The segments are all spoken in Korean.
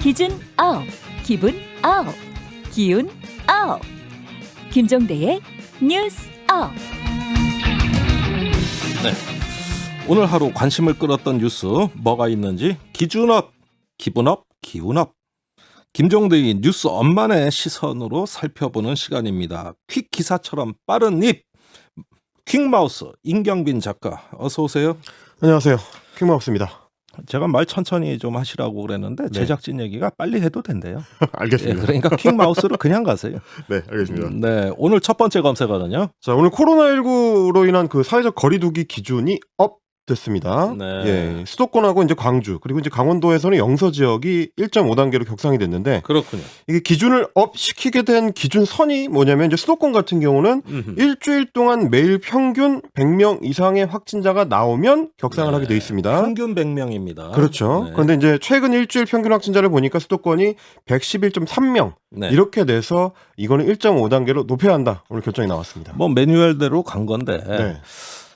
기준 업, 기분 업, 기운 업. 김종대의 뉴스 업. 네. 오늘 하루 관심을 끌었던 뉴스 뭐가 있는지 기준업, 기분업, 기운업. 김종대의 뉴스 업만의 시선으로 살펴보는 시간입니다. 퀵 기사처럼 빠른 입. 퀵마우스 임경빈 작가 어서 오세요. 안녕하세요. 퀵마우스입니다. 제가 말 천천히 좀 하시라고 그랬는데 제작진 얘기가 빨리 해도 된대요. 알겠습니다. 예, 그러니까 퀵마우스로 그냥 가세요. 네, 알겠습니다. 네, 오늘 첫 번째 검색어는요. 자, 오늘 코로나19로 인한 그 사회적 거리두기 기준이 됐습니다. 네. 예, 수도권하고 이제 광주 그리고 이제 강원도에서는 영서 지역이 1.5단계로 격상이 됐는데 그렇군요. 이게 기준을 시키게 된 기준선이 뭐냐면 이제 수도권 같은 경우는 일주일 동안 매일 평균 100명 이상의 확진자가 나오면 격상을 하게 돼 있습니다. 평균 100명입니다. 그렇죠. 네. 그런데 이제 최근 일주일 평균 확진자를 보니까 수도권이 111.3명 네. 이렇게 돼서 이거는 1.5단계로 높여야 한다. 오늘 결정이 나왔습니다. 뭐 매뉴얼대로 간 건데 네.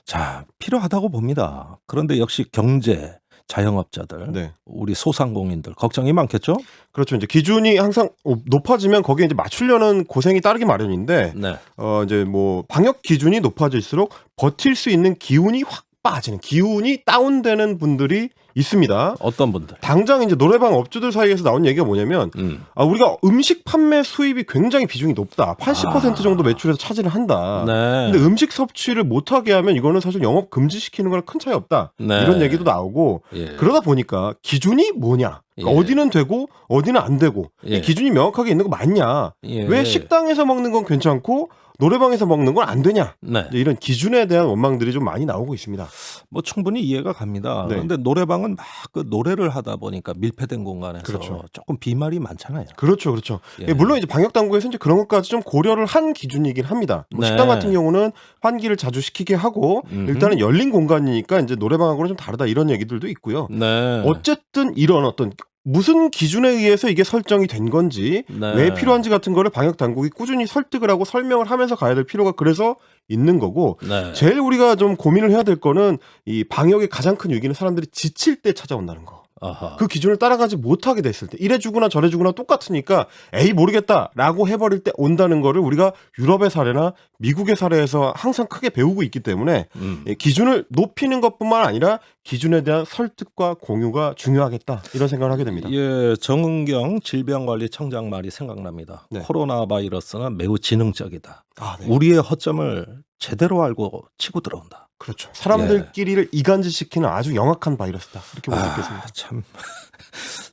자 필요하다고 봅니다. 그런데 역시 경제 자영업자들, 네. 우리 소상공인들 걱정이 많겠죠? 그렇죠. 이제 기준이 항상 높아지면 거기에 이제 맞추려는 고생이 따르기 마련인데, 네. 이제 뭐 방역 기준이 높아질수록 버틸 수 있는 기운이 확 빠지는, 기운이 다운되는 분들이 있습니다. 어떤 분들? 당장 이제 노래방 업주들 사이에서 나온 얘기가 뭐냐면, 우리가 음식 판매 수입이 굉장히 비중이 높다. 80% 정도 매출에서 차지를 한다. 네. 근데 음식 섭취를 못하게 하면 이거는 사실 영업 금지시키는 거랑 큰 차이 없다. 네. 이런 얘기도 나오고, 예. 그러다 보니까 기준이 뭐냐? 그러니까 예. 어디는 되고 어디는 안 되고 예. 이 기준이 명확하게 있는 거 맞냐? 예. 왜 식당에서 먹는 건 괜찮고 노래방에서 먹는 건 안 되냐? 네. 이제 이런 기준에 대한 원망들이 좀 많이 나오고 있습니다. 뭐 충분히 이해가 갑니다. 네. 그런데 노래방은 막 그 노래를 하다 보니까 밀폐된 공간에서 그렇죠. 조금 비말이 많잖아요. 그렇죠, 그렇죠. 예. 물론 이제 방역 당국에서 이제 그런 것까지 좀 고려를 한 기준이긴 합니다. 뭐 네. 식당 같은 경우는 환기를 자주 시키게 하고 일단은 열린 공간이니까 이제 노래방하고는 좀 다르다 이런 얘기들도 있고요. 네. 어쨌든 이런 어떤 무슨 기준에 의해서 이게 설정이 된 건지 네. 왜 필요한지 같은 거를 방역 당국이 꾸준히 설득을 하고 설명을 하면서 가야 될 필요가 그래서 있는 거고 네. 제일 우리가 좀 고민을 해야 될 거는 이 방역의 가장 큰 위기는 사람들이 지칠 때 찾아온다는 거. 아하. 그 기준을 따라가지 못하게 됐을 때 이래 주거나 저래 주거나 똑같으니까 에이 모르겠다라고 해버릴 때 온다는 거를 우리가 유럽의 사례나 미국의 사례에서 항상 크게 배우고 있기 때문에 기준을 높이는 것뿐만 아니라 기준에 대한 설득과 공유가 중요하겠다 이런 생각을 하게 됩니다. 예, 정은경 질병관리청장 말이 생각납니다. 네. 코로나 바이러스는 매우 지능적이다. 아, 네. 우리의 허점을 제대로 알고 치고 들어온다. 그렇죠. 사람들끼리를 이간질시키는 아주 영악한 바이러스다. 이렇게 볼 수 있겠습니다. 참.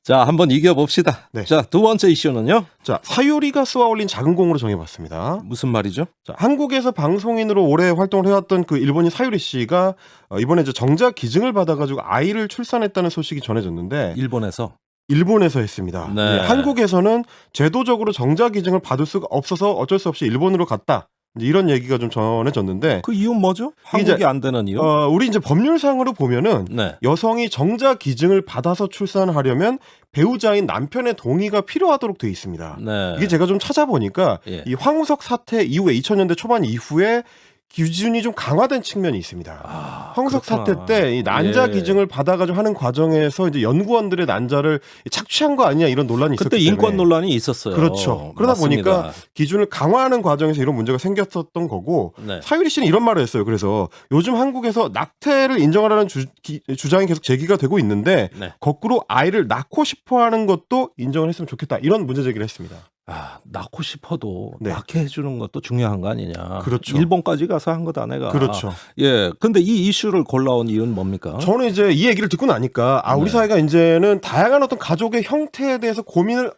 자, 한번 이겨봅시다. 네. 자, 두 번째 이슈는요. 자, 사유리가 쏘아 올린 작은 공으로 정해봤습니다. 무슨 말이죠? 자, 한국에서 방송인으로 오래 활동을 해왔던 그 일본인 사유리 씨가 이번에 이제 정자 기증을 받아가지고 아이를 출산했다는 소식이 전해졌는데 일본에서. 일본에서 했습니다. 네. 네, 한국에서는 제도적으로 정자 기증을 받을 수가 없어서 어쩔 수 없이 일본으로 갔다. 이제 이런 얘기가 좀 전해졌는데 그 이유는 뭐죠? 한국이 이제, 안 되는 이유? 우리 이제 법률상으로 보면은 네. 여성이 정자 기증을 받아서 출산을 하려면 배우자인 남편의 동의가 필요하도록 되어 있습니다. 네. 이게 제가 좀 찾아보니까 예. 이 황우석 사태 이후에 2000년대 초반 이후에 기준이 좀 강화된 측면이 있습니다. 황우석 그렇구나. 사태 때 이 난자 예. 기증을 받아가지고 하는 과정에서 이제 연구원들의 난자를 착취한 거 아니냐 이런 논란이 있었기 그때 때문에 인권 논란이 있었어요. 그렇죠. 그러다 맞습니다. 보니까 기준을 강화하는 과정에서 이런 문제가 생겼었던 거고 네. 사유리 씨는 이런 말을 했어요. 그래서 요즘 한국에서 낙태를 인정하라는 주장이 계속 제기가 되고 있는데 네. 거꾸로 아이를 낳고 싶어하는 것도 인정을 했으면 좋겠다. 이런 문제 제기를 했습니다. 낳고 싶어도 네. 낳게 해주는 것도 중요한 거 아니냐. 그렇죠. 일본까지 가서 한 거다 내가. 그렇죠. 예. 근데 이 이슈를 골라온 이유는 뭡니까? 저는 이제 이 얘기를 듣고 나니까 우리 네. 사회가 이제는 다양한 어떤 가족의 형태에 대해서 고민을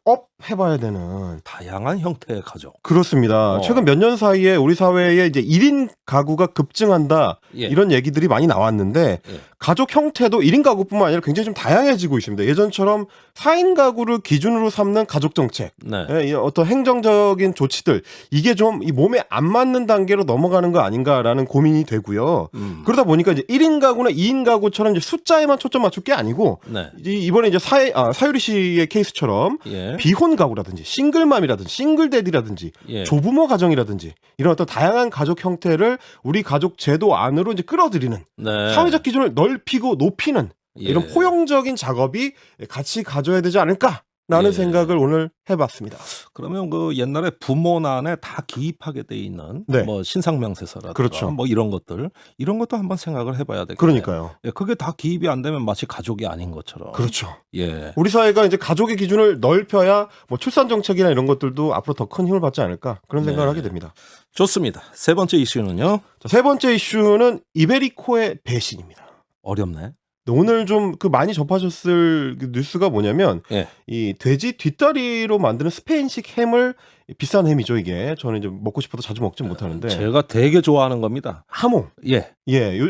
해봐야 되는 다양한 형태의 가족. 그렇습니다. 최근 몇 년 사이에 우리 사회에 이제 1인 가구가 급증한다 예. 이런 얘기들이 많이 나왔는데 예. 가족 형태도 1인 가구뿐만 아니라 굉장히 좀 다양해지고 있습니다. 예전처럼 4인 가구를 기준으로 삼는 가족 정책, 네. 예, 어떤 행정적인 조치들 이게 좀 이 몸에 안 맞는 단계로 넘어가는 거 아닌가라는 고민이 되고요. 그러다 보니까 이제 1인 가구나 2인 가구처럼 이제 숫자에만 초점 맞출 게 아니고 네. 이번에 이제 사유리 씨의 케이스처럼 예. 비혼 가구라든지 싱글맘이라든지 싱글데디라든지 예. 조부모 가정이라든지 이런 어떤 다양한 가족 형태를 우리 가족 제도 안으로 이제 끌어들이는 네. 사회적 기준을 넓히고 높이는 예. 이런 포용적인 작업이 같이 가져야 되지 않을까라는 예. 생각을 오늘 해봤습니다. 그러면 그 옛날에 부모난에 다 기입하게 돼 있는 네. 뭐 신상명세서라든가 그렇죠. 뭐 이런 것도 한번 생각을 해봐야 되겠네요. 그러니까요. 예, 그게 다 기입이 안 되면 마치 가족이 아닌 것처럼. 그렇죠. 예. 우리 사회가 이제 가족의 기준을 넓혀야 뭐 출산 정책이나 이런 것들도 앞으로 더 큰 힘을 받지 않을까 그런 생각을 네. 하게 됩니다. 좋습니다. 세 번째 이슈는요. 자, 세 번째 이슈는 이베리코의 배신입니다. 어렵네. 오늘 좀 그 많이 접하셨을 그 뉴스가 뭐냐면 예. 이 돼지 뒷다리로 만드는 스페인식 햄을 비싼 햄이죠 이게 저는 이제 먹고 싶어도 자주 먹진 못하는데 제가 되게 좋아하는 겁니다. 하몽 예.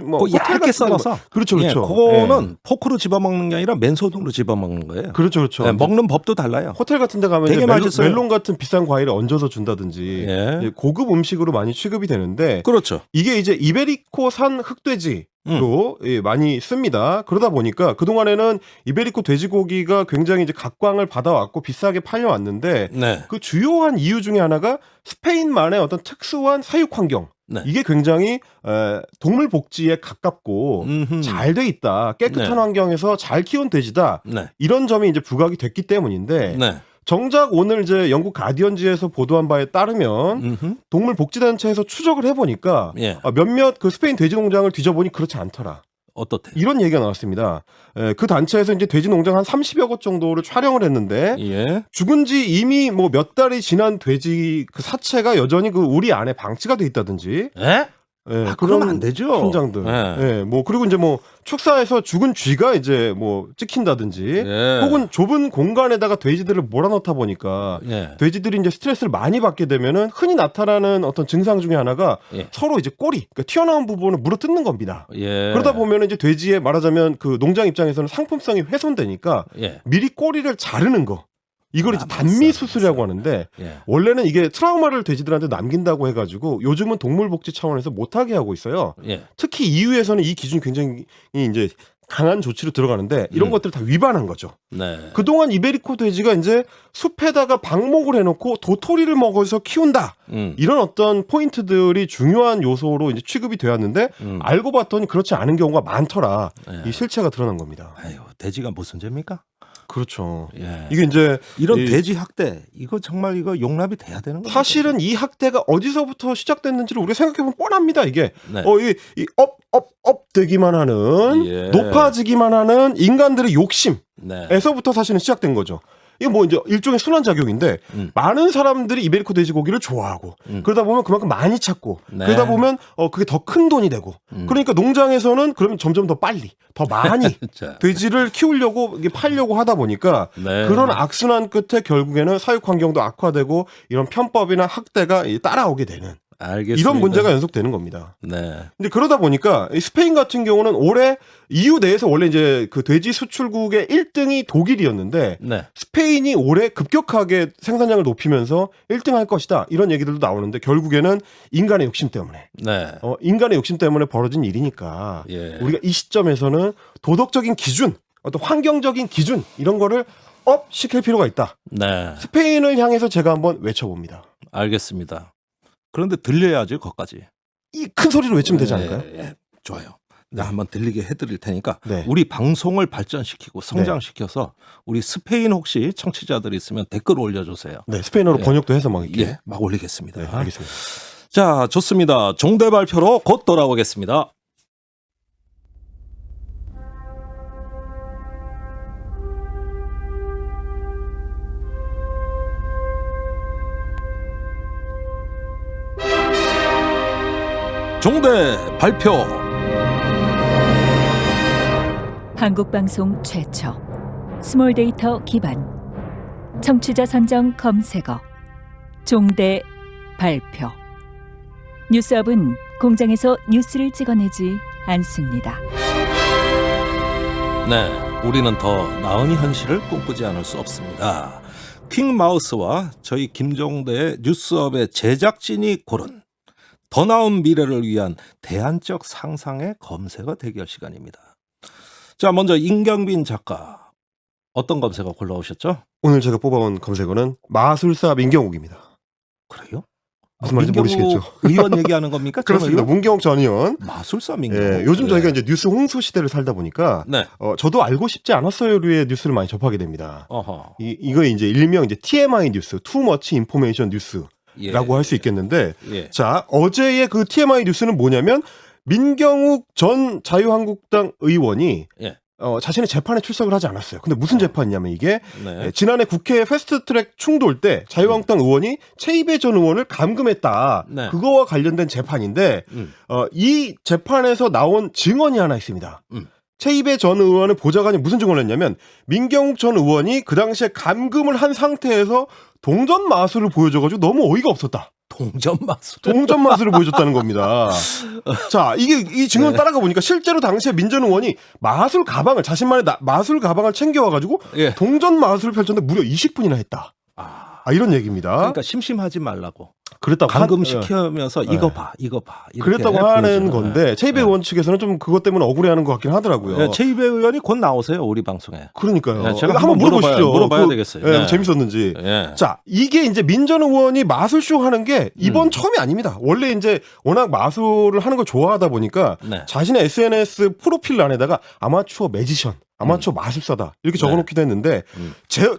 뭐 그 얇게 썰어서. 그렇죠 예, 그렇죠 그거는 예. 포크로 집어먹는 게 아니라 맨손으로 집어먹는 거예요. 그렇죠 그렇죠 예, 먹는 법도 달라요. 호텔 같은 데 가면 되게 이제 맛있어요. 멜론 같은 비싼 과일을 얹어서 준다든지 예. 이제 고급 음식으로 많이 취급이 되는데 그렇죠. 이게 이제 이베리코산 흑돼지 로 예, 많이 씁니다. 그러다 보니까 그동안에는 이베리코 돼지고기가 굉장히 이제 각광을 받아왔고 비싸게 팔려왔는데 네. 그 주요한 이유 중에 하나가 스페인만의 어떤 특수한 사육 환경. 네. 이게 굉장히 동물 복지에 가깝고 음흠. 잘 돼 있다. 깨끗한 네. 환경에서 잘 키운 돼지다. 네. 이런 점이 이제 부각이 됐기 때문인데 네. 정작 오늘 이제 영국 가디언지에서 보도한 바에 따르면 음흠. 동물복지단체에서 추적을 해보니까 예. 몇몇 그 스페인 돼지 농장을 뒤져보니 그렇지 않더라. 어떻대? 이런 얘기가 나왔습니다. 그 단체에서 이제 돼지 농장 한 30여 곳 정도를 촬영을 했는데 예. 죽은 지 이미 뭐 몇 달이 지난 돼지 그 사체가 여전히 그 우리 안에 방치가 돼 있다든지. 예? 예, 그러면 안 되죠. 현장들. 예. 예, 뭐 그리고 이제 뭐 축사에서 죽은 쥐가 이제 뭐 찍힌다든지 예. 혹은 좁은 공간에다가 돼지들을 몰아넣다 보니까 예. 돼지들이 이제 스트레스를 많이 받게 되면은 흔히 나타나는 어떤 증상 중에 하나가 예. 서로 이제 꼬리, 그러니까 튀어나온 부분을 물어뜯는 겁니다. 예. 그러다 보면 이제 돼지의 말하자면 그 농장 입장에서는 상품성이 훼손되니까 예. 미리 꼬리를 자르는 거. 이걸 이제 단미 맞아요. 수술이라고 하는데 예. 원래는 이게 트라우마를 돼지들한테 남긴다고 해가지고 요즘은 동물복지 차원에서 못하게 하고 있어요. 예. 특히 EU에서는 이 기준이 굉장히 이제 강한 조치로 들어가는데 이런 것들을 다 위반한 거죠. 네. 그동안 이베리코 돼지가 이제 숲에다가 방목을 해놓고 도토리를 먹어서 키운다. 이런 어떤 포인트들이 중요한 요소로 이제 취급이 되었는데 알고 봤더니 그렇지 않은 경우가 많더라. 예. 이 실체가 드러난 겁니다. 아유, 돼지가 무슨 죄입니까? 그렇죠. 예. 이게 이제 이런 이- 돼지 학대 이거 정말 이거 용납이 돼야 되는 거죠. 사실은 이 학대가 어디서부터 시작됐는지를 우리가 생각해보면 뻔합니다. 이게 네. 업 되기만 하는 예. 높아지기만 하는 인간들의 욕심에서부터 네. 사실은 시작된 거죠. 이게 뭐 이제 일종의 순환작용인데 많은 사람들이 이베리코 돼지고기를 좋아하고 그러다 보면 그만큼 많이 찾고 네. 그러다 보면 그게 더 큰 돈이 되고 그러니까 농장에서는 그러면 점점 더 빨리 더 많이 자. 돼지를 키우려고 이게 팔려고 하다 보니까 네. 그런 악순환 끝에 결국에는 사육 환경도 악화되고 이런 편법이나 학대가 따라오게 되는 알겠습니다. 이런 문제가 연속되는 겁니다. 네. 근데 그러다 보니까 이 스페인 같은 경우는 올해 EU 내에서 원래 이제 그 돼지 수출국의 1등이 독일이었는데 네. 스페인이 올해 급격하게 생산량을 높이면서 1등 할 것이다. 이런 얘기들도 나오는데 결국에는 인간의 욕심 때문에 네. 인간의 욕심 때문에 벌어진 일이니까 예. 우리가 이 시점에서는 도덕적인 기준, 어떤 환경적인 기준 이런 거를 업 시킬 필요가 있다. 네. 스페인을 향해서 제가 한번 외쳐봅니다. 알겠습니다. 그런데 들려야지 거기까지. 이 큰 소리로 외치면 되지 않을까요? 예. 좋아요. 내가 한번 들리게 해드릴 테니까 네. 우리 방송을 발전시키고 성장시켜서 우리 스페인 혹시 청취자들이 있으면 댓글 올려주세요. 네, 스페인어로 예. 번역도 해서 막 이렇게. 예, 막 올리겠습니다. 네, 알겠습니다. 자, 좋습니다. 종대 발표로 곧 돌아오겠습니다. 종대 발표. 한국방송 최초 스몰 데이터 기반 청취자 선정 검색어 종대 발표. 뉴스업은 공장에서 뉴스를 찍어내지 않습니다. 네, 우리는 더 나은 현실을 꿈꾸지 않을 수 없습니다. 퀵마우스와 저희 김종대의 뉴스업의 제작진이 고른 더 나은 미래를 위한 대안적 상상의 검색어 대결 시간입니다. 자, 먼저 임경빈 작가 어떤 검색어 골라오셨죠? 오늘 제가 뽑아온 검색어는 마술사 민경욱입니다. 그래요? 무슨 말인지 모르시겠죠? 의원 얘기하는 겁니까? 그렇습니다. 문경욱 전 의원. 마술사 민경욱. 예, 요즘 저희가 이제 뉴스 홍수 시대를 살다 보니까 네. 저도 알고 싶지 않았어요류의 뉴스를 많이 접하게 됩니다. 어허. 이거 이제 일명 이제 TMI 뉴스, Too Much Information 뉴스라고 예. 할 수 있겠는데, 예. 자, 어제의 그 TMI 뉴스는 뭐냐면 민경욱 전 자유한국당 의원이 예. 자신의 재판에 출석을 하지 않았어요. 근데 무슨 재판이냐면 이게 네. 지난해 국회 패스트트랙 충돌 때 자유한국당 의원이 최이배 전 의원을 감금했다. 네. 그거와 관련된 재판인데 이 재판에서 나온 증언이 하나 있습니다. 최이배 전 의원의 보좌관이 무슨 증언을 했냐면 민경욱 전 의원이 그 당시에 감금을 한 상태에서 동전 마술을 보여줘가지고 너무 어이가 없었다. 동전 마술. 동전 마술을 보여줬다는 겁니다. 자, 이 증언 네. 따라가 보니까 실제로 당시에 민 전 의원이 마술 가방을 자신만의 마술 가방을 챙겨와가지고 예. 동전 마술을 펼쳤는데 무려 20분이나 했다. 이런 얘기입니다. 그러니까 심심하지 말라고. 그랬다고 감금시키면서 이거 봐. 이렇게 그랬다고 하는 보여주는 건데 거예요. 최이배 의원 측에서는 좀 그것 때문에 억울해하는 것 같긴 하더라고요. 네, 최이배 의원이 곧 나오세요 우리 방송에. 그러니까요. 네, 제가 한번 물어보시죠. 물어봐야 되겠어요. 네, 네. 재밌었는지. 네. 자, 이게 이제 민 전 의원이 마술쇼 하는 게 이번 처음이 아닙니다. 원래 이제 워낙 마술을 하는 걸 좋아하다 보니까 네. 자신의 SNS 프로필 안에다가 아마추어 매지션, 아마추어 마술사다 이렇게 적어놓기도 했는데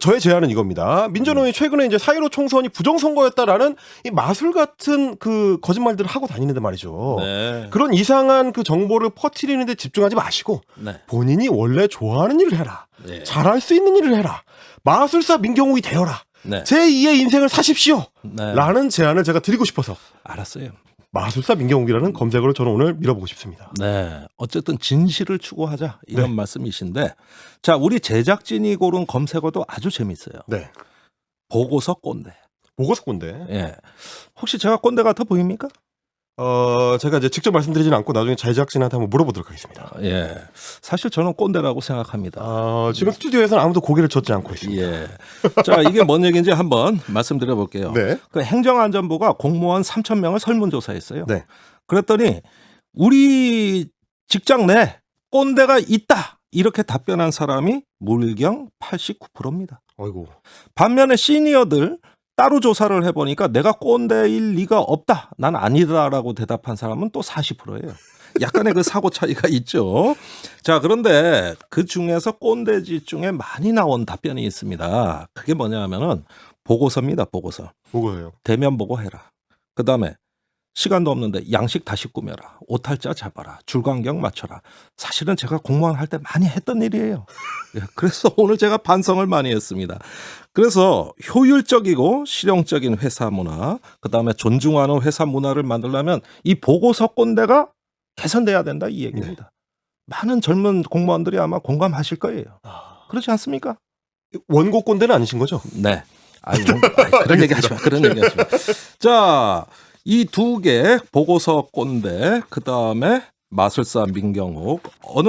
저의 제안은 이겁니다. 민 전 의원이 최근에 이제 4.15 총선이 부정선거였다라는 이 마술 같은 그 거짓말들을 하고 다니는데 말이죠. 네. 그런 이상한 그 정보를 퍼뜨리는데 집중하지 마시고 네. 본인이 원래 좋아하는 일을 해라. 네. 잘할 수 있는 일을 해라. 마술사 민경욱이 되어라. 네. 제2의 인생을 사십시오. 네. 라는 제안을 제가 드리고 싶어서 알았어요. 마술사 민경욱이라는 검색어를 저는 오늘 밀어보고 싶습니다. 네. 어쨌든 진실을 추구하자 이런 네. 말씀이신데, 자, 우리 제작진이 고른 검색어도 아주 재밌어요. 네. 보고서 꼰대. 보고서 꼰대. 예. 혹시 제가 꼰대 같아 보입니까? 제가 이제 직접 말씀드리지는 않고 나중에 제작진한테 한번 물어보도록 하겠습니다. 예. 사실 저는 꼰대라고 생각합니다. 지금 스튜디오에서는 아무도 고개를 젓지 않고 있습니다. 예. 자, 이게 뭔 얘기인지 한번 말씀드려 볼게요. 네. 그 행정안전부가 공무원 3,000명을 설문조사했어요. 네. 그랬더니 우리 직장 내 꼰대가 있다. 이렇게 답변한 사람이 물경 89%입니다. 어이고. 반면에 시니어들 따로 조사를 해보니까 내가 꼰대일 리가 없다. 난 아니다라고 대답한 사람은 또 40%예요. 약간의 그 사고 차이가 있죠. 자, 그런데 그 중에서 꼰대짓 중에 많이 나온 답변이 있습니다. 그게 뭐냐면은 보고서입니다. 보고서. 보고예요. 대면 보고 해라. 그다음에 시간도 없는데 양식 다시 꾸며라. 오탈자 잡아라. 줄간격 맞춰라. 사실은 제가 공무원 할 때 많이 했던 일이에요. 그래서 오늘 제가 반성을 많이 했습니다. 그래서 효율적이고 실용적인 회사 문화, 그다음에 존중하는 회사 문화를 만들려면 이 보고서 꼰대가 개선돼야 된다 이 얘기입니다. 많은 젊은 공무원들이 아마 공감하실 거예요. 그렇지 않습니까? 원고 꼰대는 아니신 거죠? 네. 그런 얘기 하지 마. 그런 얘기 하지 마. 자, 이 두 개 보고서 꼰대, 그다음에 마술사 민경욱, 어느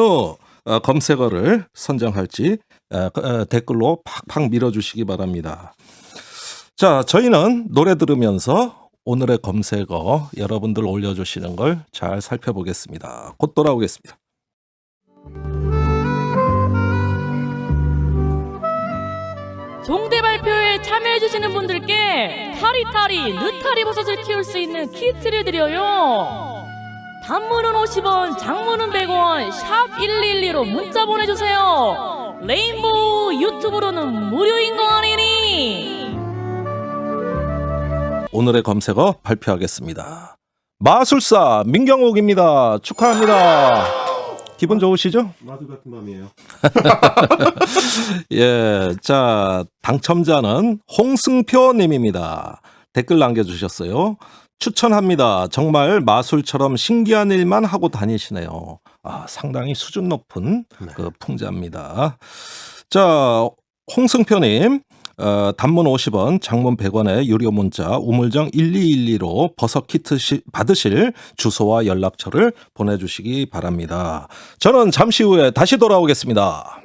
검색어를 선정할지 댓글로 팍팍 밀어주시기 바랍니다. 자, 저희는 노래 들으면서 오늘의 검색어 여러분들 올려주시는 걸 잘 살펴보겠습니다. 곧 돌아오겠습니다. 종대 발표에 참여해주시는 분들께 타리타리 느타리 버섯을 키울 수 있는 키트를 드려요. 단문은 50원, 장문은 100원, 샵 112로 문자 보내주세요. 레인보우 유튜브로는 무료인 거 아니니? 오늘의 검색어 발표하겠습니다. 마술사 민경욱입니다. 축하합니다. 기분 좋으시죠? 마술 같은 마음이에요. 예, 자, 당첨자는 홍승표 님입니다. 댓글 남겨주셨어요. 추천합니다. 정말 마술처럼 신기한 일만 하고 다니시네요. 상당히 수준 높은 그 풍자입니다. 자, 홍승표님, 단문 50원, 장문 100원의 유료 문자 우물정 1212로 버섯 키트 받으실 주소와 연락처를 보내주시기 바랍니다. 저는 잠시 후에 다시 돌아오겠습니다.